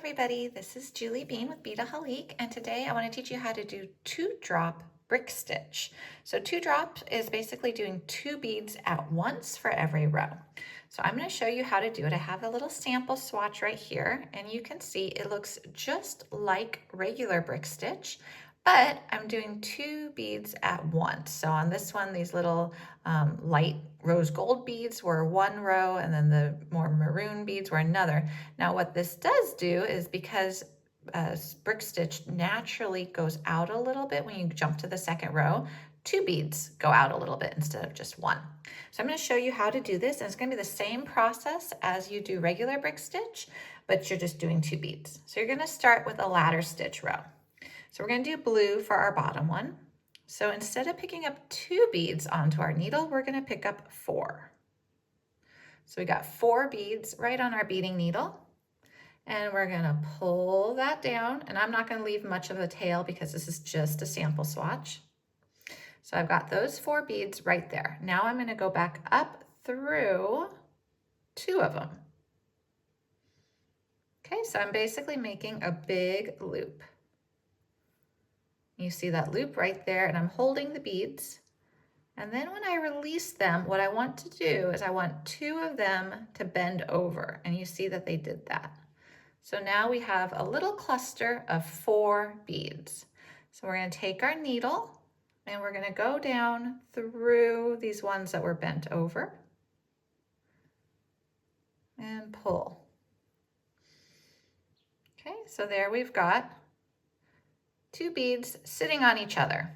everybody, this is Julie Bean with Bead and today I want to teach you how to do 2-drop brick stitch. So 2-drop is basically doing 2 beads at once for every row. So I'm going to show you how to do it. I have a little sample swatch right here and you can see it looks just like regular brick stitch, but I'm doing 2 beads at once. So on this one, these little light rose gold beads were one row and then the more maroon beads were another. Now what this does do is because brick stitch naturally goes out a little bit when you jump to the second row, 2 beads go out a little bit instead of just 1. So I'm going to show you how to do this, and it's going to be the same process as you do regular brick stitch, but you're just doing 2 beads. So you're going to start with a ladder stitch row. So we're going to do blue for our bottom one. So instead of picking up 2 beads onto our needle, we're going to pick up 4. So we got 4 beads right on our beading needle. And we're going to pull that down. And I'm not going to leave much of a tail because this is just a sample swatch. So I've got those 4 beads right there. Now I'm going to go back up through 2 of them. Okay, so I'm basically making a big loop. You see that loop right there, and I'm holding the beads. And then when I release them, what I want to do is I want 2 of them to bend over, and you see that they did that. So now we have a little cluster of 4 beads. So we're going to take our needle and we're going to go down through these ones that were bent over and pull. Okay, so there we've got 2 beads sitting on each other.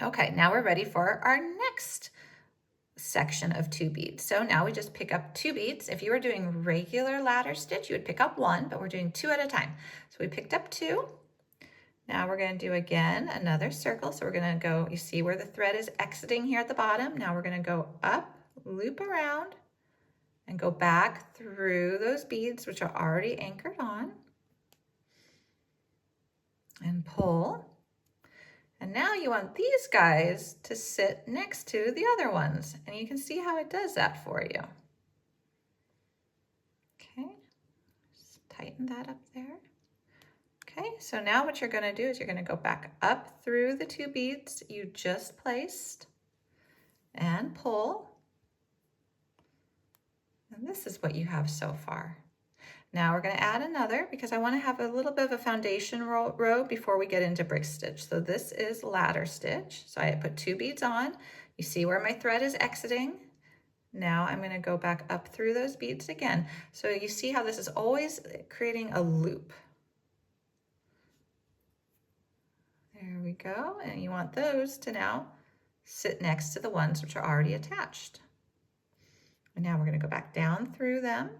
Okay, now we're ready for our next section of 2 beads. So now we just pick up 2 beads. If you were doing regular ladder stitch, you would pick up 1, but we're doing 2 at a time. So we picked up 2. Now we're going to do again another circle. So we're going to go, you see where the thread is exiting here at the bottom. Now we're going to go up, loop around, and go back through those beads which are already anchored on, and pull. And now you want these guys to sit next to the other ones, and you can see how it does that for you. Okay, just tighten that up there. Okay, so now what you're going to do is you're going to go back up through the 2 beads you just placed and pull. And this is what you have so far. Now we're going to add another because I want to have a little bit of a foundation row before we get into brick stitch. So this is ladder stitch. So I put 2 beads on. You see where my thread is exiting. Now I'm going to go back up through those beads again. So you see how this is always creating a loop. There we go. And you want those to now sit next to the ones which are already attached. And now we're going to go back down through them.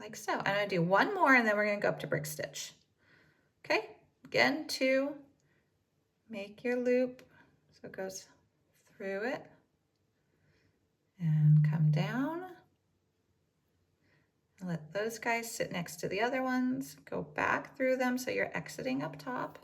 Like so. I'm going to do 1 more and then we're going to go up to brick stitch. Okay, again 2, make your loop so it goes through it and come down. And let those guys sit next to the other ones. Go back through them so you're exiting up top.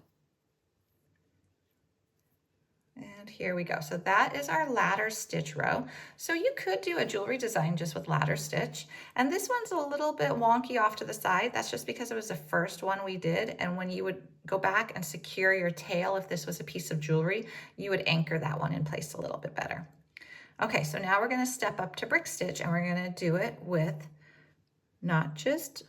And here we go. So that is our ladder stitch row. So you could do a jewelry design just with ladder stitch. And this one's a little bit wonky off to the side. That's just because it was the first one we did. And when you would go back and secure your tail, if this was a piece of jewelry, you would anchor that one in place a little bit better. Okay, so now we're going to step up to brick stitch and we're going to do it with not just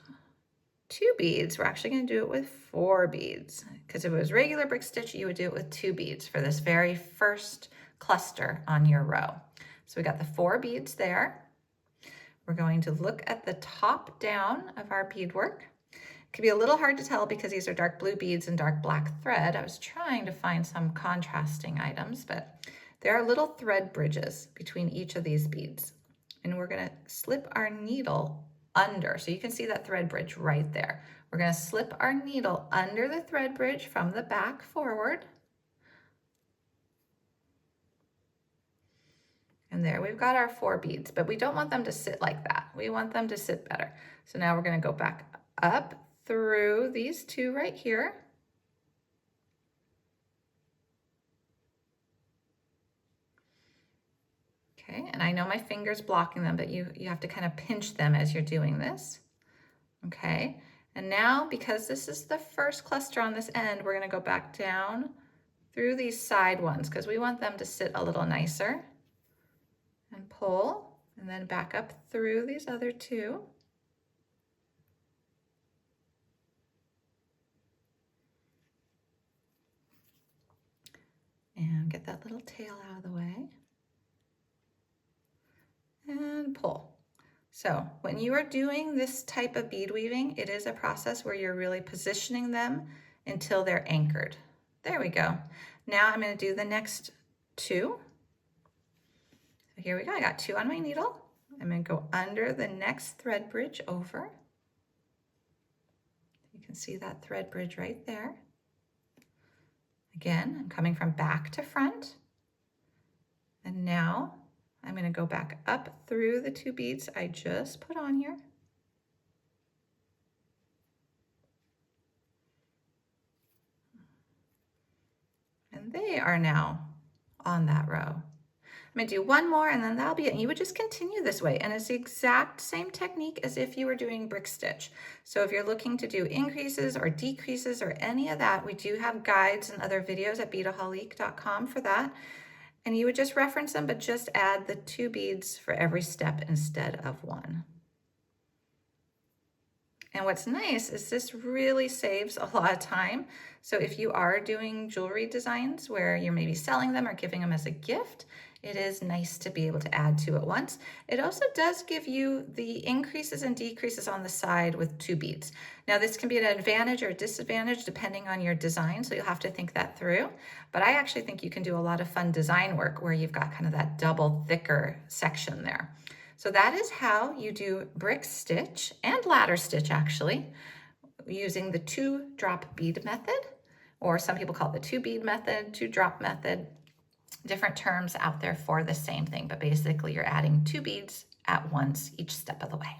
2 beads, we're actually going to do it with 4 beads, because if it was regular brick stitch, you would do it with 2 beads for this very first cluster on your row. So we got the 4 beads there. We're going to look at the top down of our beadwork. It could be a little hard to tell because these are dark blue beads and dark black thread. I was trying to find some contrasting items, but there are little thread bridges between each of these beads. And we're going to slip our needle under. So you can see that thread bridge right there. We're going to slip our needle under the thread bridge from the back forward. And there we've got our 4 beads, but we don't want them to sit like that. We want them to sit better. So now we're going to go back up through these 2 right here. Okay, and I know my finger's blocking them, but you have to kind of pinch them as you're doing this. Okay, and now because this is the first cluster on this end, we're going to go back down through these side ones because we want them to sit a little nicer. And pull, and then back up through these other two. And get that little tail out of the way. And pull. So when you are doing this type of bead weaving, it is a process where you're really positioning them until they're anchored. There we go. Now I'm going to do the next two. So here we go. I got two on my needle. I'm going to go under the next thread bridge over. You can see that thread bridge right there. Again, I'm coming from back to front. And now I'm going to go back up through the two beads I just put on here. And they are now on that row. I'm going to do one more and then that'll be it. And you would just continue this way. And it's the exact same technique as if you were doing brick stitch. So if you're looking to do increases or decreases or any of that, we do have guides and other videos at beadaholique.com for that. And you would just reference them, but just add the two beads for every step instead of one. And what's nice is this really saves a lot of time. So if you are doing jewelry designs where you're maybe selling them or giving them as a gift, it is nice to be able to add two at once. It also does give you the increases and decreases on the side with two beads. Now this can be an advantage or a disadvantage depending on your design, so you'll have to think that through. But I actually think you can do a lot of fun design work where you've got kind of that double thicker section there. So that is how you do brick stitch and ladder stitch actually, using the 2-drop bead method, or some people call it the 2-bead method, 2-drop method. Different terms out there for the same thing, but basically you're adding two beads at once each step of the way.